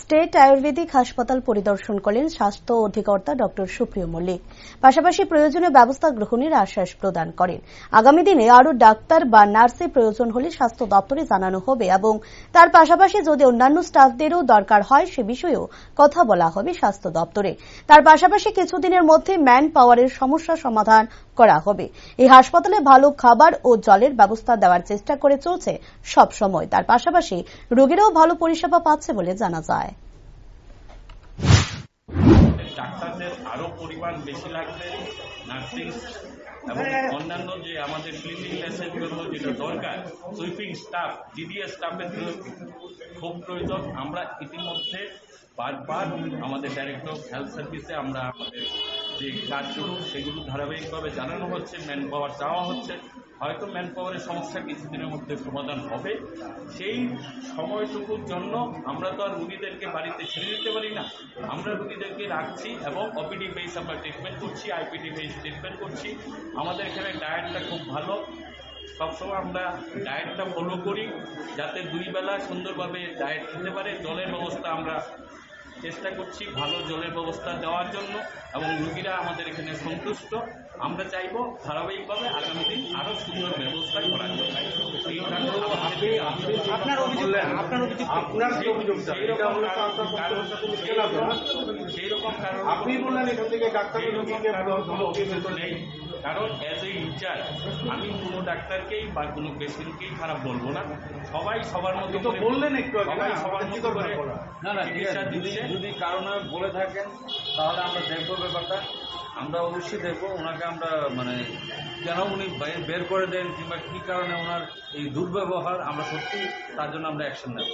State Ayurvedic হাসপাতাল পরিদর্শন করলেন স্বাস্থ্য অধিকর্তা ডক্টর সুপ্রিয় মল্লিক। পাশাপাশি প্রয়োজনীয় ব্যবস্থা গ্রহণের আশ্বাস প্রদান করেন। আগামী দিনে আরও ডাক্তার বা নার্সের প্রয়োজন হলে স্বাস্থ্য দপ্তরে জানানো হবে এবং তার পাশাপাশি যদি অন্যান্য স্টাফদেরও দরকার হয় সে বিষয়েও কথা বলা হবে স্বাস্থ্য দপ্তরে। তার পাশাপাশি কিছুদিনের মধ্যে ম্যান পাওয়ারের সমস্যা সমাধান করা হবে। এই হাসপাতালে ভালো খাবার ও জলের ব্যবস্থা দেওয়ার চেষ্টা করে চলছে সব সময়। তার পাশাপাশি রোগীরাও ভালো পরিষেবা পাচ্ছে বলে জানা যায়। ডাক্তারদের আরো পরিমাণ বেশি লাগবে, নার্সিং এবং অন্যান্য যে আমাদের ক্লিনিংনেসের জন্য যেটা দরকার, সুইপিং স্টাফ, জিডিএস স্টাফের খুব প্রয়োজন। আমরা ইতিমধ্যে বারবার আমাদের ডাইরেক্টর অফ হেলথ সার্ভিসে আমরা আমাদের যে কাজগুলো সেগুলো ধারাবাহিকভাবে জানানো হচ্ছে, ম্যান পাওয়ার চাওয়া হচ্ছে। হয়তো ম্যান পাওয়ারের সমস্যা কিছুদিনের মধ্যে সমাধান হবে। সেই সময়টুকুর জন্য আমরা তো আর রুগীদেরকে বাড়িতে ছেড়ে দিতে পারি না। আমরা রুগীদেরকে রাখছি এবং ওপিডি বেস আমরা ট্রিটমেন্ট করছি, আইপিডি বেস ট্রিটমেন্ট করছি। আমাদের এখানে ডায়েটটা খুব ভালো, সবসময় আমরা ডায়েটটা ফলো করি যাতে 2 বেলা সুন্দরভাবে ডায়েট খেতে পারে। জলের ব্যবস্থা আমরা চেষ্টা করছি ভালো জলের ব্যবস্থা দেওয়ার জন্য এবং রোগীরা আমাদের এখানে সন্তুষ্ট। আমরা চাইব ধারাবাহিকভাবে আগামী দিন আরো সুন্দর ব্যবস্থা করার জন্য। আপনি বললেন এখান থেকে ডাক্তার নেই, কারণ অ্যাজ এ ইনচার্জ আমি কোনো ডাক্তারকেই বা কোনো পেশেন্টকেই খারাপ বলবো না। সবাই সবার মতো তো বললেন একটু সবাই সবার মতো করে না ঠিক আছে। যদি কারণে বলে থাকেন তাহলে আমরা দেখবো ব্যাপারটা, আমরা অবশ্যই দেখবো। ওনাকে আমরা কেন উনি বের করে দেন কিংবা কি কারণে ওনার এই দুর্ব্যবহার, আমরা সত্যি তার জন্য আমরা অ্যাকশন নেব।